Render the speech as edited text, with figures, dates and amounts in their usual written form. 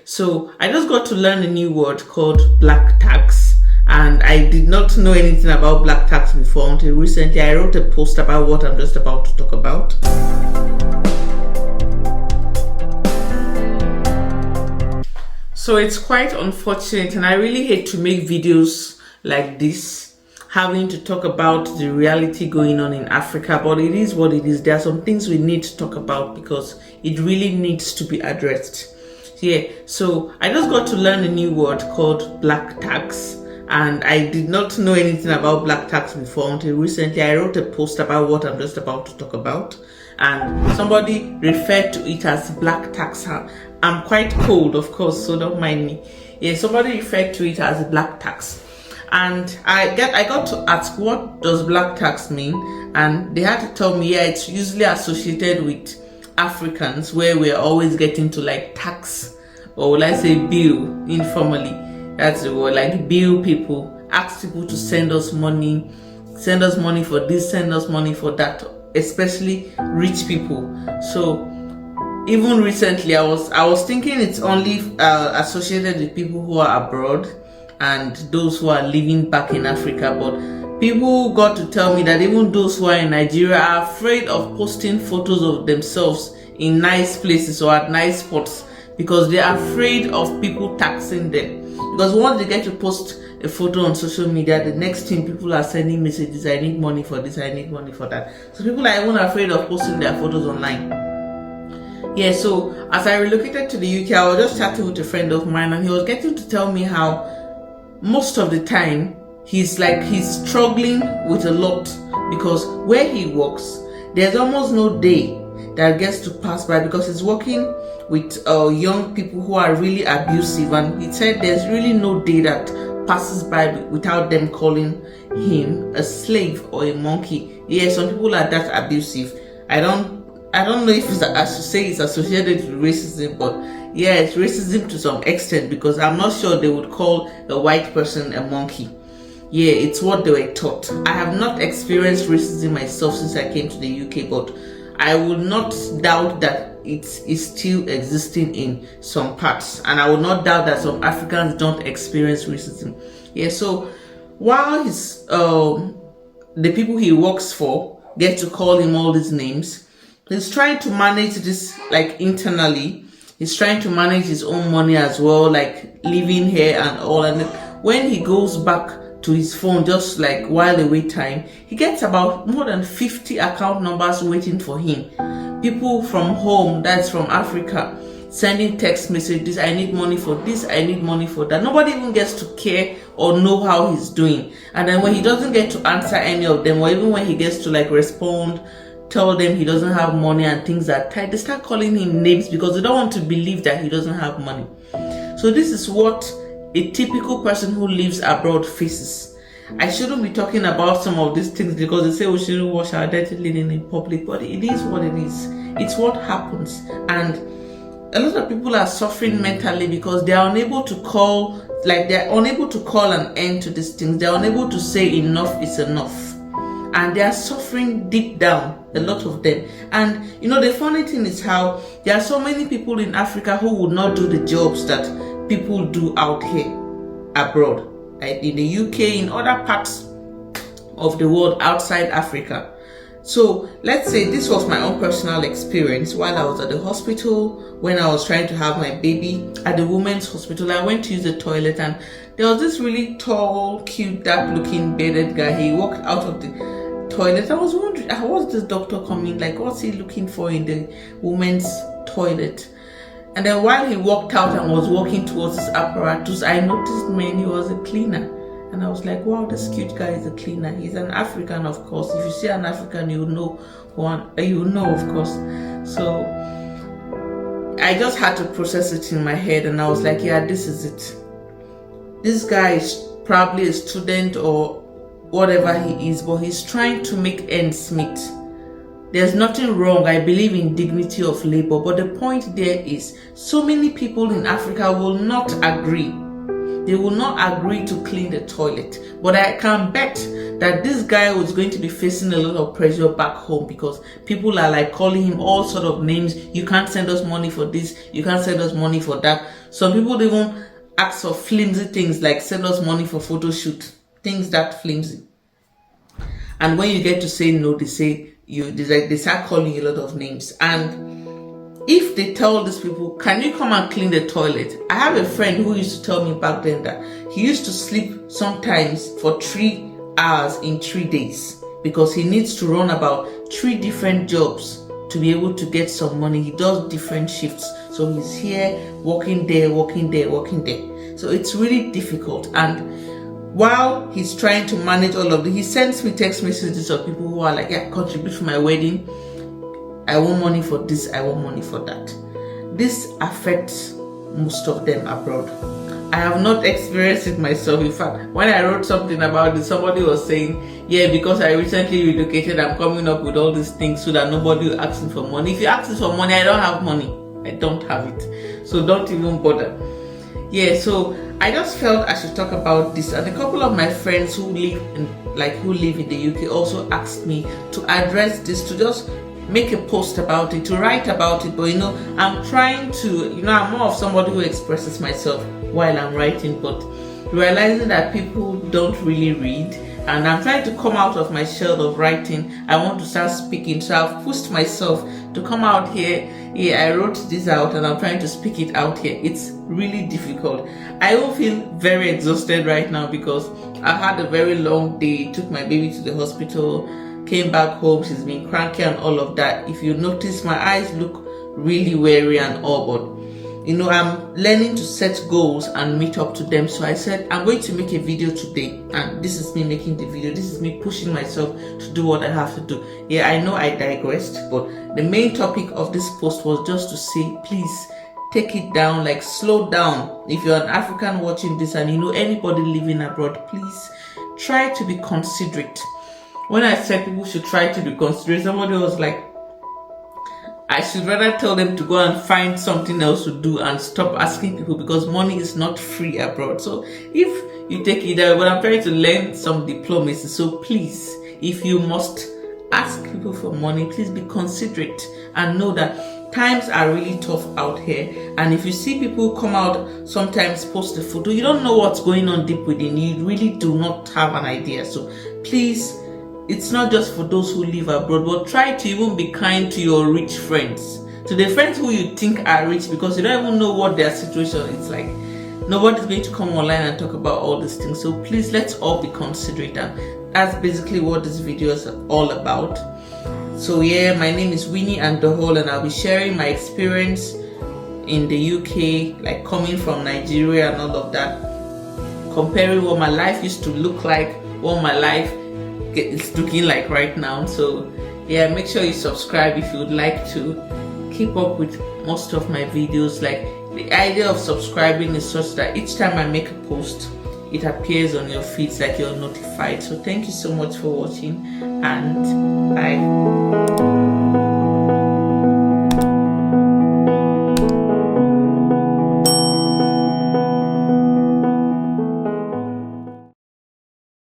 So I just got to learn a new word called black tax, and I did not know anything about black tax before until recently. I wrote a post about what I'm just about to talk about. So it's quite unfortunate, and I really hate to make videos like this, having to talk about the reality going on in Africa, but it is what it is. There are some things we need to talk about because it really needs to be addressed. Yeah, so I just got to learn a new word called black tax, and I did not know anything about black tax before until recently. I wrote a post about what I'm just about to talk about, and somebody referred to it as black tax. I'm quite cold, of course, so don't mind me. Yeah, somebody referred to it as black tax, and I got to ask, what does black tax mean? And they had to tell me, yeah, it's usually associated with Africans, where we're always getting to like tax, or let's say bill informally. That's the word, like bill people, ask people to send us money for this, send us money for that, especially rich people. So even recently, I was thinking it's only associated with people who are abroad and those who are living back in Africa, but people got to tell me that even those who are in Nigeria are afraid of posting photos of themselves in nice places or at nice spots because they are afraid of people taxing them. Because once they get to post a photo on social media, the next thing people are sending messages, I need money for this, I need money for that. So people are even afraid of posting their photos online. Yeah, so as I relocated to the UK, I was just chatting with a friend of mine, and he was getting to tell me how most of the time he's struggling with a lot because where he works, there's almost no day that gets to pass by because he's working with young people who are really abusive, and he said there's really no day that passes by without them calling him a slave or a monkey. Yeah, some people are that abusive. I don't know if I should say it's associated with racism, but yeah, it's racism to some extent because I'm not sure they would call a white person a monkey. Yeah, it's what they were taught. I have not experienced racism myself since I came to the UK, but I would not doubt that it is still existing in some parts, and I would not doubt that some Africans don't experience racism. Yeah, so while the people he works for get to call him all these names, he's trying to manage this like internally. He's trying to manage his own money as well, like living here and all. And when he goes back to his phone, just like while they wait time, he gets about more than 50 account numbers waiting for him. People from home, that's from Africa, sending text messages, I need money for this, I need money for that. Nobody even gets to care or know how he's doing. And then when he doesn't get to answer any of them, or even when he gets to like respond, tell them he doesn't have money and things are tight, they start calling him names because they don't want to believe that he doesn't have money. So this is what a typical person who lives abroad faces. I shouldn't be talking about some of these things because they say we shouldn't wash our dirty linen in public, but it is what it is. It's what happens. And a lot of people are suffering mentally because they are unable to call an end to these things. They are unable to say enough is enough. And they are suffering deep down, a lot of them. And the funny thing is how there are so many people in Africa who would not do the jobs that people do out here abroad, like in the UK, in other parts of the world outside Africa. So let's say this was my own personal experience while I was at the hospital, when I was trying to have my baby at the women's hospital. I went to use the toilet, and there was this really tall, cute, dark looking bearded guy. He walked out of the toilet. I was wondering, what's this doctor coming, like what's he looking for in the women's toilet? And then while he walked out and was walking towards his apparatus, I noticed, man, he was a cleaner. And I was like, wow, this cute guy is a cleaner. He's an African, of course. If you see an African, you know, of course. So I just had to process it in my head, and I was like, yeah, this is it. This guy is probably a student or whatever he is, but he's trying to make ends meet. There's nothing wrong. I believe in dignity of labor, but the point there is so many people in Africa will not agree they will not agree to clean the toilet. But I can bet that this guy was going to be facing a lot of pressure back home, because people are like calling him all sort of names. You can't send us money for this, you can't send us money for that. Some people even ask for flimsy things like send us money for photo shoot, things that flimsy. And when you get to say no, they start calling you a lot of names. And if they tell these people, can you come and clean the toilet? I have a friend who used to tell me back then that he used to sleep sometimes for 3 hours in 3 days, because he needs to run about 3 different jobs to be able to get some money. He does different shifts. So he's here, working there, working there, working there. So it's really difficult. And while he's trying to manage all of this, he sends me text messages of people who are like, yeah, contribute for my wedding. I want money for this, I want money for that. This affects most of them abroad. I have not experienced it myself. In fact, when I wrote something about this, somebody was saying, yeah, because I recently relocated, I'm coming up with all these things so that nobody will ask me for money. If you ask me for money, I don't have money. I don't have it. So don't even bother. Yeah, so I just felt I should talk about this. And a couple of my friends who live in the UK also asked me to address this, to just make a post about it, to write about it. But I'm trying to, I'm more of somebody who expresses myself while I'm writing, but realizing that people don't really read, and I'm trying to come out of my shell of writing. I want to start speaking, so I've pushed myself to come out here. Yeah, I wrote this out and I'm trying to speak it out here. It's really difficult. I will feel very exhausted right now because I've had a very long day. Took my baby to the hospital, came back home, she's been cranky and all of that. If you notice, my eyes look really weary and all, but I'm learning to set goals and meet up to them. So I said, I'm going to make a video today, and this is me making the video. This is me pushing myself to do what I have to do. Yeah, I know I digressed, but the main topic of this post was just to say, please take it down, like slow down. If you're an African watching this and anybody living abroad, please try to be considerate. When I said people should try to be considerate, somebody was like, I should rather tell them to go and find something else to do and stop asking people, because money is not free abroad. So if you take it away, but I'm trying to learn some diplomacy. So please, if you must ask people for money, please be considerate and know that times are really tough out here. And if you see people come out sometimes post a photo, you don't know what's going on deep within you. You really do not have an idea. So please, it's not just for those who live abroad, but try to even be kind to your rich friends, to the friends who you think are rich, because you don't even know what their situation is like. Nobody's going to come online and talk about all these things. So please, let's all be considerate, and that's basically what this video is all about. So yeah, my name is Winnie Andohol, and I'll be sharing my experience in the UK, like coming from Nigeria and all of that, comparing what my life used to look like, what my life it's looking like right now. So yeah, make sure you subscribe if you would like to keep up with most of my videos. Like, the idea of subscribing is such that each time I make a post, it appears on your feeds, like you're notified. So thank you so much for watching, and bye.